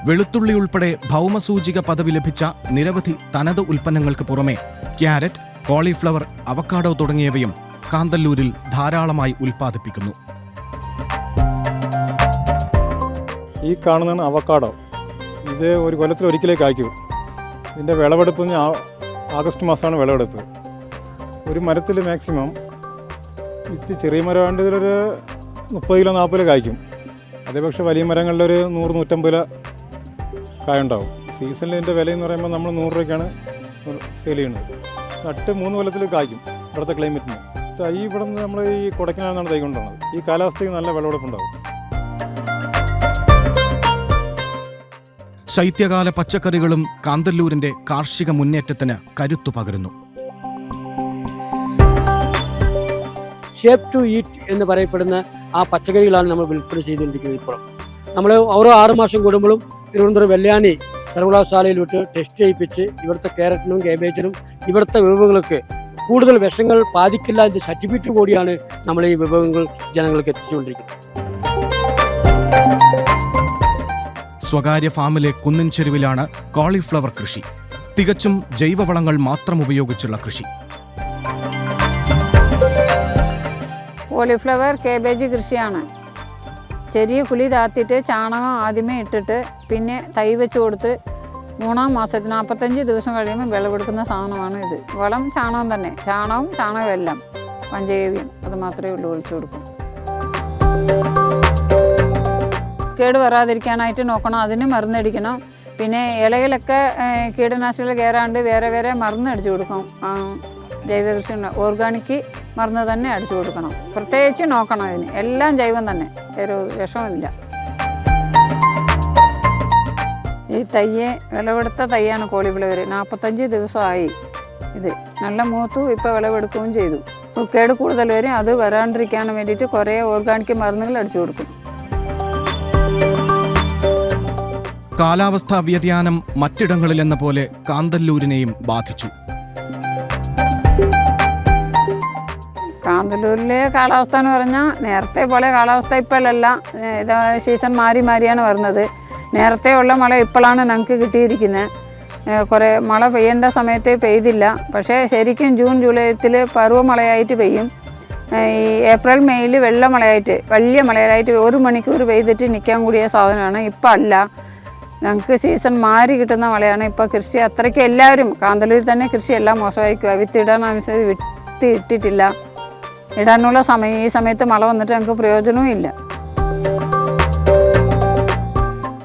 Speaker 2: വെളുത്തുള്ളി ഉൾപ്പെടെ ഭൗമസൂചിക പദവി ലഭിച്ച നിരവധി തനത് ഉൽപ്പന്നങ്ങൾക്ക് പുറമെ ക്യാരറ്റ്, കോളിഫ്ലവർ, അവക്കാഡോ തുടങ്ങിയവയും കാന്തല്ലൂരിൽ ധാരാളമായി ഉൽപ്പാദിപ്പിക്കുന്നു.
Speaker 5: ഈ കാണുന്നതാണ് അവക്കാഡോ. ഇത് ഒരു കൊല്ലത്തിൽ ഒരിക്കലേ കായ്ക്കൂ. ഇതിൻ്റെ വിളവെടുപ്പ് ആഗസ്റ്റ് മാസമാണ് വിളവെടുപ്പ്. ഒരു മരത്തിൽ മാക്സിമം ചെറിയ മരമാണ്ട് ഇതിലൊരു 30 കിലോ 40 കിലോ കായ്ക്കും. അതേപക്ഷെ വലിയ മരങ്ങളിലൊരു 100-150 കിലോ കായുണ്ടാവും. സീസണിൽ ഇതിൻ്റെ വിലയെന്ന് പറയുമ്പോൾ നമ്മൾ 100 രൂപയ്ക്കാണ് സെയിൽ ചെയ്യുന്നത്. നട്ട് 3 കൊല്ലത്തിൽ കായ്ക്കും ഇവിടുത്തെ ക്ലൈമറ്റിന്. തൈ ഇവിടെ നിന്ന് നമ്മൾ ഈ കൊടൈക്കനാലിൽ തൈ കൊണ്ടുവന്നത്. ഈ കാലാവസ്ഥയ്ക്ക് നല്ല വിളവെടുപ്പുണ്ടാവും.
Speaker 2: ശൈത്യകാല പച്ചക്കറികളും കാന്തല്ലൂരിന്റെ കാർഷിക മുന്നേറ്റത്തിന് കരുത്തു പകരുന്നു.
Speaker 6: ഷേപ്പ് ടു ഈറ്റ് എന്ന് പറയപ്പെടുന്ന ആ പച്ചക്കറികളാണ് നമ്മൾ വിൽപ്പന ചെയ്തുകൊണ്ടിരിക്കുന്നത്. ഇപ്പോൾ നമ്മൾ ഓരോ 6 മാസം കൂടുമ്പോഴും തിരുവനന്തപുരം വെള്ളിയാണി സർവകലാശാലയിൽ വിട്ട് ടെസ്റ്റ് ചെയ്യിപ്പിച്ച് ഇവിടുത്തെ ക്യാരറ്റിനും കാബേജിനും ഇവിടുത്തെ വിഭവങ്ങൾക്ക് കൂടുതൽ വിഷങ്ങൾ ബാധിക്കില്ല എന്ന സർട്ടിഫിക്കറ്റ് കൂടിയാണ് നമ്മൾ ഈ വിഭവങ്ങൾ ജനങ്ങൾക്ക് എത്തിച്ചുകൊണ്ടിരിക്കുന്നത്.
Speaker 2: സ്വകാര്യ ഫാമിലെ കുന്നിൻ ചെരുവിലാണ് കോളിഫ്ലവർ കൃഷി. തികച്ചും ജൈവവളങ്ങൾ മാത്രം ഉപയോഗിച്ചുള്ള കൃഷി.
Speaker 4: കോളിഫ്ലവർ കാബേജ് കൃഷിയാണ്. ചെറിയ കുഴി താത്തിയിട്ട് ചാണകം ആദ്യമേ ഇട്ടിട്ട് പിന്നെ തൈ വെച്ച് കൊടുത്ത് 3-ാം മാസത്തിൽ 45 ദിവസം കഴിയുമ്പോൾ വിളവെടുക്കുന്ന സാധനമാണ് ഇത്. വളം ചാണകം തന്നെ, ചാണകമെല്ലാം പഞ്ചഗവ്യം അത് മാത്രമേ ഉള്ളൂ ഒഴിച്ചു കൊടുക്കും. കേട് വരാതിരിക്കാനായിട്ട് നോക്കണം, അതിന് മരുന്നടിക്കണം. പിന്നെ ഇലയിലൊക്കെ കീടനാശിനികൾ കയറാണ്ട് വേറെ മരുന്നടിച്ചു കൊടുക്കും. ജൈവ കൃഷി ഓർഗാനിക് മരുന്ന് തന്നെ അടിച്ചു കൊടുക്കണം. പ്രത്യേകിച്ച് നോക്കണം അതിന്. എല്ലാം ജൈവം തന്നെ, ഒരു വിഷമില്ല. ഈ തയ്യെ വിളവെടുത്ത തയ്യാണ് കോളിഫ്ലവർ. 45 ദിവസമായി ഇത്. നല്ല മൂത്തു ഇപ്പോൾ വിളവെടുക്കുകയും ചെയ്തു. കേട് കൂടുതൽ വരും, അത് വരാണ്ടിരിക്കാൻ വേണ്ടിയിട്ട് കുറേ ഓർഗാനിക് മരുന്നുകൾ അടിച്ചു കൊടുക്കും.
Speaker 2: കാലാവസ്ഥാ വ്യതിയാനം മറ്റിടങ്ങളിലെന്ന പോലെ കാന്തല്ലൂരിനെയും ബാധിച്ചു.
Speaker 4: കാന്തല്ലൂരിലെ കാലാവസ്ഥ എന്ന് പറഞ്ഞാൽ നേരത്തെ പോലെ കാലാവസ്ഥ ഇപ്പോഴല്ല. ഇത് സീസൺ മാറിയാണ് വരുന്നത്. നേരത്തെ ഉള്ള മഴ ഇപ്പോഴാണ് ഞങ്ങൾക്ക് കിട്ടിയിരിക്കുന്നത്. കുറേ മഴ പെയ്യേണ്ട സമയത്ത് പെയ്തില്ല. പക്ഷേ ശരിക്കും ജൂൺ ജൂലൈത്തിൽ പരുവമഴയായിട്ട് പെയ്യും. ഈ ഏപ്രിൽ മെയ്യിൽ വെള്ളമഴയായിട്ട് വലിയ മഴയായിട്ട് 1 മണിക്കൂർ പെയ്തിട്ട് നിൽക്കാൻ കൂടിയ സാധനമാണ്. ഇപ്പം അല്ല, ഞങ്ങൾക്ക് സീസൺ മാറി കിട്ടുന്ന മഴയാണ്. ഇപ്പോൾ കൃഷി അത്രയ്ക്ക് എല്ലാവരും കാന്തല്ലൂരിൽ തന്നെ കൃഷിയെല്ലാം മോശമായിരിക്കുക. വിത്ത് ഇടാനനുസരിച്ച് വിത്ത് ഇട്ടിട്ടില്ല. ഇടാനുള്ള സമയം ഈ സമയത്ത് മഴ വന്നിട്ട് ഞങ്ങൾക്ക് പ്രയോജനവും ഇല്ല.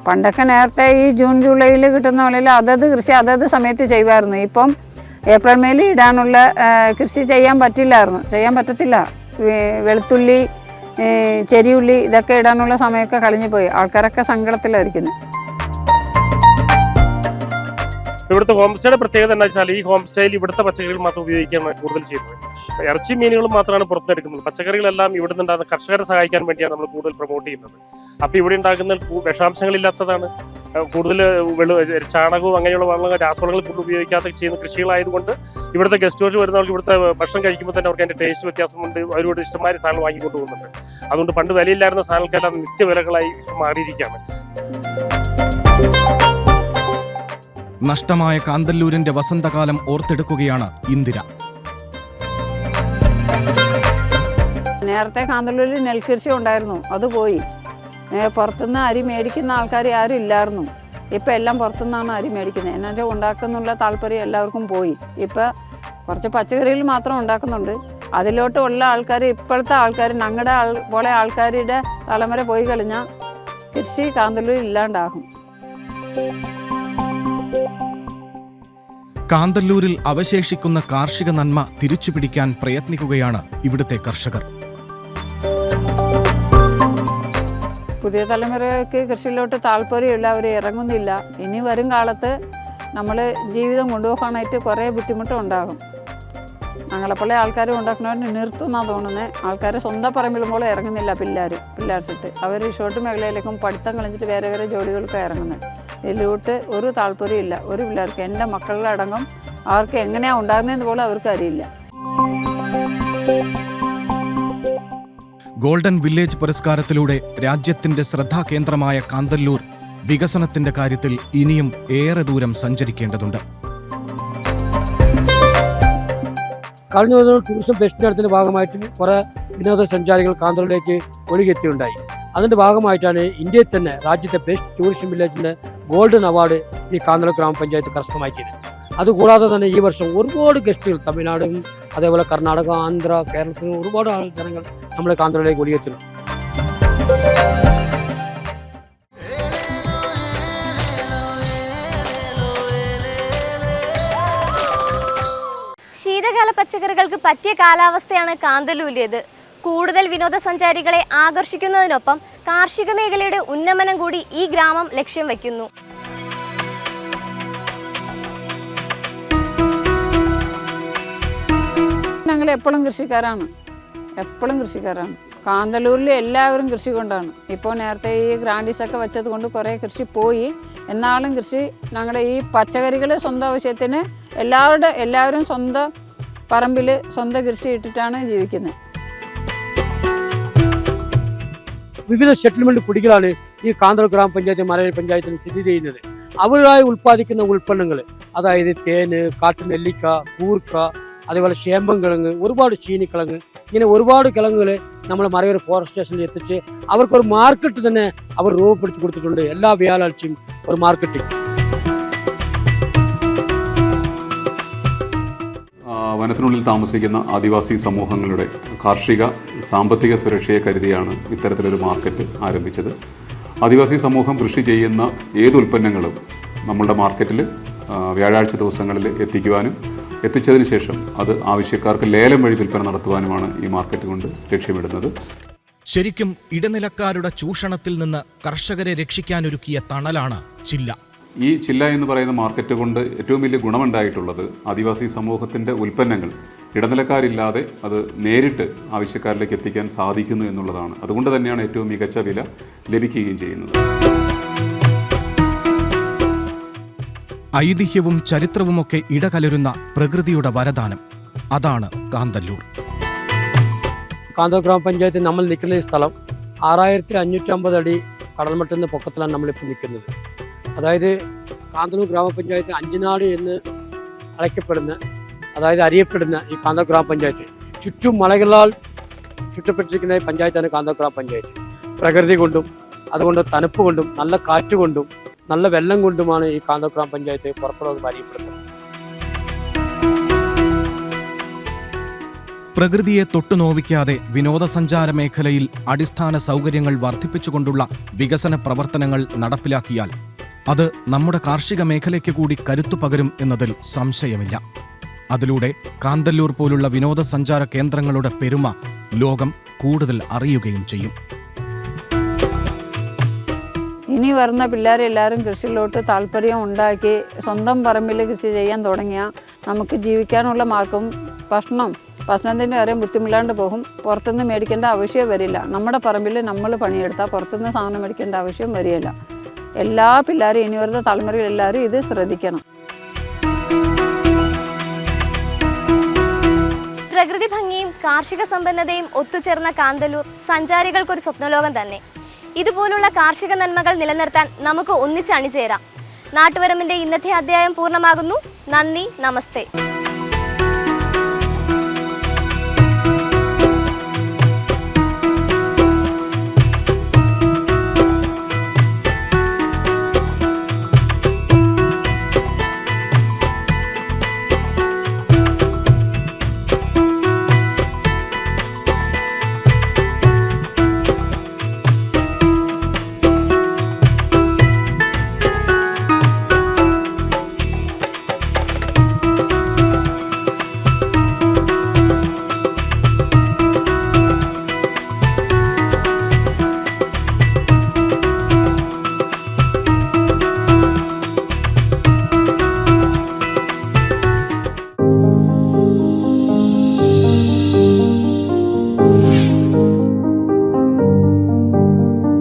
Speaker 4: പണ്ടൊക്കെ നേരത്തെ ഈ ജൂൺ ജൂലൈയിൽ കിട്ടുന്ന മഴയിൽ അതത് കൃഷി അതത് സമയത്ത് ചെയ്യുമായിരുന്നു. ഇപ്പം ഏപ്രിൽ മെയിൽ ഇടാനുള്ള കൃഷി ചെയ്യാൻ പറ്റത്തില്ല. വെളുത്തുള്ളി, ചെറിയുള്ളി ഇതൊക്കെ ഇടാനുള്ള സമയമൊക്കെ കഴിഞ്ഞു പോയി. ആൾക്കാരൊക്കെ സങ്കടത്തിലായിരിക്കുന്നു.
Speaker 3: ഇവിടുത്തെ ഹോം സ്റ്റേയുടെ പ്രത്യേകത എന്താ വെച്ചാൽ ഈ ഹോം സ്റ്റേയിൽ ഇവിടുത്തെ പച്ചക്കറികൾ മാത്രം ഉപയോഗിക്കുകയാണ് കൂടുതൽ ചെയ്യുന്നത്. ഇറച്ചി മീനുകളും മാത്രമാണ് പുറത്തെടുക്കുന്നത്. പച്ചക്കറികളെല്ലാം ഇവിടെ നിന്നുണ്ടാകുന്ന കർഷകരെ സഹായിക്കാൻ വേണ്ടിയാണ് നമ്മൾ കൂടുതൽ പ്രൊമോട്ട് ചെയ്യുന്നത്. അപ്പോൾ ഇവിടെ ഉണ്ടാക്കുന്ന വിഷാംശങ്ങളില്ലാത്തതാണ്. കൂടുതൽ ചാണകവും അങ്ങനെയുള്ള രാസവളങ്ങൾ കൂടുതൽ ഉപയോഗിക്കാതെ ചെയ്യുന്ന കൃഷികളായതുകൊണ്ട് ഇവിടുത്തെ ഗസ്റ്റ് ഹൗസ് വരുന്നവർക്ക് ഇവിടുത്തെ ഭക്ഷണം കഴിക്കുമ്പോൾ തന്നെ അവർക്ക് അതിൻ്റെ ടേസ്റ്റ് വ്യത്യാസമുണ്ട്. അവരോട് ഇഷ്ടമായ സാധനം വാങ്ങിക്കൊണ്ട് പോകുന്നുണ്ട്. അതുകൊണ്ട് പണ്ട് വിലയില്ലായിരുന്ന സാധനങ്ങൾക്കെല്ലാം നിത്യവിലകളായി മാറിയിരിക്കുകയാണ്.
Speaker 2: നഷ്ടമായ കാന്തല്ലൂരിന്റെ വസന്തകാലം ഓർത്തെടുക്കുകയാണ് ഇന്ദിര.
Speaker 4: നേരത്തെ കാന്തല്ലൂരിൽ നെൽകൃഷി ഉണ്ടായിരുന്നു, അത് പോയി. പുറത്തുനിന്ന് അരി മേടിക്കുന്ന ആൾക്കാർ ആരും ഇല്ലായിരുന്നു. ഇപ്പം എല്ലാം പുറത്തുനിന്നാണ് അരി മേടിക്കുന്നത്. എന്നുവെച്ചാൽ ഉണ്ടാക്കുന്നുള്ള താല്പര്യം എല്ലാവർക്കും പോയി. ഇപ്പം കുറച്ച് പച്ചക്കറികൾ മാത്രം ഉണ്ടാക്കുന്നുണ്ട്. അതിലോട്ടുള്ള ആൾക്കാർ, ഇപ്പോഴത്തെ ആൾക്കാർ, ഞങ്ങളുടെ പോലെ ആൾക്കാരുടെ തലമുറ പോയി കഴിഞ്ഞാൽ കൃഷി കാന്തല്ലൂരിൽ ഇല്ലാണ്ടാകും.
Speaker 2: കാന്തല്ലൂരിൽ അവശേഷിക്കുന്ന കാർഷിക നന്മ തിരിച്ചുപിടിക്കാൻ പ്രയത്നിക്കുകയാണ് ഇവിടുത്തെ കർഷകർ.
Speaker 4: പുതിയ തലമുറയ്ക്ക് കൃഷിയിലോട്ട് താല്പര്യമില്ല, അവർ ഇറങ്ങുന്നില്ല. ഇനി വരും കാലത്ത് നമ്മൾ ജീവിതം കൊണ്ടുപോകാനായിട്ട് കുറേ ബുദ്ധിമുട്ടുണ്ടാകും. ഞങ്ങളെപ്പോലെ ആൾക്കാർ ഉണ്ടാക്കുന്നവർ നിർത്തുമെന്നാണ് തോന്നുന്നത്. ആൾക്കാർ സ്വന്തം പറമ്പിലും പോലെ ഇറങ്ങുന്നില്ല. പിള്ളേർസിട്ട് അവർ റിസോർട്ട് മേഖലയിലേക്കും പഠിത്തം കളഞ്ഞിട്ട് വേറെ വേറെ ജോലികൾക്ക് ഇറങ്ങുന്നത്. ഇതിലോട്ട് ഒരു താല്പര്യമില്ല ഒരു പിള്ളേർക്ക്. എൻ്റെ മക്കളുടെ അടങ്കം അവർക്ക് എങ്ങനെയാണ് ഉണ്ടാകുന്നതെന്ന് പോലും അവർക്ക് അറിയില്ല.
Speaker 2: ഗോൾഡൻ വില്ലേജ് പുരസ്കാരത്തിലൂടെ രാജ്യത്തിന്റെ ശ്രദ്ധാകേന്ദ്രമായ കാന്തല്ലൂർ വികസനത്തിന്റെ കാര്യത്തിൽ ഇനിയും ഏറെ ദൂരം സഞ്ചരിക്കേണ്ടതുണ്ട്.
Speaker 6: കഴിഞ്ഞ ദിവസം ടൂറിസം ബെസ്റ്റ് നടത്തിന്റെ ഭാഗമായിട്ട് കുറേ വിനോദസഞ്ചാരികൾ കാന്തല്ലൂരിലേക്ക് ഒഴുകിയെത്തിയുണ്ടായി. അതിന്റെ ഭാഗമായിട്ടാണ് ഇന്ത്യയിൽ തന്നെ രാജ്യത്തെ ബെസ്റ്റ് ടൂറിസം വില്ലേജിന്റെ ഗോൾഡൻ അവാർഡ് ഈ കാന്തല്ലൂർ ഗ്രാമപഞ്ചായത്ത് കരസ്ഥമാക്കിയത്. അതുകൂടാതെ തന്നെ ഈ വർഷം ഒരുപാട് ഗസ്റ്റുകൾ തമിഴ്നാടും അതേപോലെ കർണാടക, ആന്ധ്ര, കേരളത്തിൽ ഒരുപാട് ജനങ്ങൾ നമ്മുടെ കാന്തല്ലൂരിലേക്ക് ഒഴുകിയെത്തുന്നു.
Speaker 1: ശീതകാല പച്ചക്കറികൾക്ക് പറ്റിയ കാലാവസ്ഥയാണ് കാന്തല്ലൂരിലേത്. കൂടുതൽ വിനോദസഞ്ചാരികളെ ആകർഷിക്കുന്നതിനൊപ്പം കാർഷിക മേഖലയുടെ ഉന്നമനം കൂടി ഈ ഗ്രാമം ലക്ഷ്യം വയ്ക്കുന്നു.
Speaker 4: ഞങ്ങൾ എപ്പോഴും കൃഷിക്കാരാണ്. കാന്തല്ലൂരിൽ എല്ലാവരും കൃഷി കൊണ്ടാണ്. ഇപ്പോൾ നേരത്തെ ഈ ഗ്രാൻഡീസൊക്കെ വെച്ചത് കൊണ്ട് കുറേ കൃഷി പോയി. എന്നാലും കൃഷി ഞങ്ങളുടെ ഈ പച്ചക്കറികൾ സ്വന്തം ആവശ്യത്തിന് എല്ലാവരും സ്വന്തം പറമ്പിൽ സ്വന്തം കൃഷി ഇട്ടിട്ടാണ് ജീവിക്കുന്നത്.
Speaker 6: വിവിധ സെറ്റിൽമെന്റ് കുടികളാണ് ഈ കാന്തല്ലൂർ ഗ്രാമപഞ്ചായത്ത് മലയോര പഞ്ചായത്തിൽ സ്ഥിതി ചെയ്യുന്നത്. അവരായി ഉൽപ്പാദിക്കുന്ന ഉൽപ്പന്നങ്ങൾ, അതായത് തേന്, കാട്ടുനെല്ലിക്ക, കൂർക്ക, അതേപോലെ ചേമ്പൻകിഴങ്ങ്, ഒരുപാട് ചീനിക്കിഴങ്ങ്, ഇങ്ങനെ ഒരുപാട് കിഴങ്ങുകൾ നമ്മൾ മലയോര ഫോറസ്റ്റ് സ്റ്റേഷനിൽ എത്തിച്ച് അവർക്കൊരു മാർക്കറ്റ് തന്നെ അവർ രൂപപ്പെടുത്തി കൊടുത്തിട്ടുണ്ട്. എല്ലാ വ്യാഴാഴ്ചയും ഒരു മാർക്കറ്റിംഗ്.
Speaker 8: വനത്തിനുള്ളിൽ താമസിക്കുന്ന ആദിവാസി സമൂഹങ്ങളുടെ കാർഷിക സാമ്പത്തിക സുരക്ഷയെ കരുതിയാണ് ഇത്തരത്തിലൊരു മാർക്കറ്റ് ആരംഭിച്ചത്. ആദിവാസി സമൂഹം കൃഷി ചെയ്യുന്ന ഏത് ഉൽപ്പന്നങ്ങളും നമ്മളുടെ മാർക്കറ്റിൽ വ്യാഴാഴ്ച ദിവസങ്ങളിൽ എത്തിക്കുവാനും എത്തിച്ചതിന് ശേഷം അത് ആവശ്യക്കാർക്ക് ലേലം വഴി വിൽപ്പന നടത്തുവാനുമാണ് ഈ മാർക്കറ്റ് കൊണ്ട് ലക്ഷ്യമിടുന്നത്.
Speaker 2: ശരിക്കും ഇടനിലക്കാരുടെ ചൂഷണത്തിൽ നിന്ന് കർഷകരെ രക്ഷിക്കാനൊരുക്കിയ തണലാണ് ചില്ല.
Speaker 8: ഈ ചില്ല എന്ന് പറയുന്ന മാർക്കറ്റ് കൊണ്ട് ഏറ്റവും വലിയ ഗുണമുണ്ടായിട്ടുള്ളത് ആദിവാസി സമൂഹത്തിൻ്റെ ഉൽപ്പന്നങ്ങൾ ഇടനിലക്കാരില്ലാതെ അത് നേരിട്ട് ആവശ്യക്കാരിലേക്ക് എത്തിക്കാൻ സാധിക്കുന്നു എന്നുള്ളതാണ്. അതുകൊണ്ട് തന്നെയാണ് ഏറ്റവും മികച്ച വില ലഭിക്കുകയും ചെയ്യുന്നത്.
Speaker 2: ഐതിഹ്യവും ചരിത്രവുമൊക്കെ ഇടകലരുന്ന പ്രകൃതിയുടെ വരദാനം, അതാണ് കാന്തല്ലൂർ.
Speaker 6: കാന്തല്ലൂർ ഗ്രാമപഞ്ചായത്ത് നമ്മൾ നിൽക്കുന്ന ഈ സ്ഥലം 6550 അടി കടൽമട്ടിൽ നിന്ന് പൊക്കത്തിലാണ് നമ്മളിപ്പോൾ നിൽക്കുന്നത്. അതായത് കാന്തല്ലൂർ ഗ്രാമപഞ്ചായത്ത് അഞ്ചനാട് എന്ന് അറിയപ്പെടുന്ന ഈ കാന്തല്ലൂർ ഗ്രാമപഞ്ചായത്ത് ചുറ്റും മലകളാൽ ചുറ്റപ്പെട്ടിരിക്കുന്ന പഞ്ചായത്താണ് കാന്തല്ലൂർ ഗ്രാമപഞ്ചായത്ത്. പ്രകൃതി കൊണ്ടും അതുകൊണ്ട് തണുപ്പ് കൊണ്ടും നല്ല കാറ്റ് കൊണ്ടും നല്ല വെള്ളം കൊണ്ടുമാണ് ഈ കാന്തല്ലൂർ ഗ്രാമപഞ്ചായത്ത് പുറത്തുലോകം അറിയപ്പെടുന്നത്.
Speaker 2: പ്രകൃതിയെ തൊട്ടുനോവിക്കാതെ വിനോദസഞ്ചാര മേഖലയിൽ അടിസ്ഥാന സൗകര്യങ്ങൾ വർദ്ധിപ്പിച്ചുകൊണ്ടുള്ള വികസന പ്രവർത്തനങ്ങൾ നടപ്പിലാക്കിയാൽ അത് നമ്മുടെ കാർഷിക മേഖലയ്ക്ക് കൂടി കരുത്തു പകരും എന്നതിൽ സംശയമില്ല. അതിലൂടെ കാന്തല്ലൂർ പോലുള്ള വിനോദസഞ്ചാര കേന്ദ്രങ്ങളുടെ പെരുമ ലോകം കൂടുതൽ അറിയുകയും ചെയ്യും.
Speaker 4: ഇനി വരുന്ന പിള്ളേരെല്ലാവരും കൃഷിയിലോട്ട് താല്പര്യം ഉണ്ടാക്കി സ്വന്തം പറമ്പിൽ കൃഷി ചെയ്യാൻ തുടങ്ങിയാൽ നമുക്ക് ജീവിക്കാനുള്ള മാർഗം ഭക്ഷണത്തിൻ്റെ കാര്യം ബുദ്ധിമില്ലാണ്ട് പോകും. പുറത്തുനിന്ന് മേടിക്കേണ്ട ആവശ്യം വരില്ല. നമ്മുടെ പറമ്പിൽ നമ്മൾ പണിയെടുത്താൽ പുറത്തുനിന്ന് സാധനം മേടിക്കേണ്ട ആവശ്യം വരികയില്ല. എല്ലാ പിള്ളേരും ഇനി വരുന്ന തലമുറയിൽ എല്ലാവരും ഇത് ശ്രദ്ധിക്കണം.
Speaker 1: പ്രകൃതി ഭംഗിയും കാർഷിക സമ്പന്നതയും ഒത്തുചേർന്ന കാന്തല്ലൂർ സഞ്ചാരികൾക്കൊരു സ്വപ്നലോകം തന്നെ. ഇതുപോലുള്ള കാർഷിക നന്മകൾ നിലനിർത്താൻ നമുക്ക് ഒന്നിച്ച് അണിചേരാം. നാട്ടുവരമ്പിന്റെ ഇന്നത്തെ അധ്യായം പൂർണ്ണമാകുന്നു. നന്ദി, നമസ്തേ.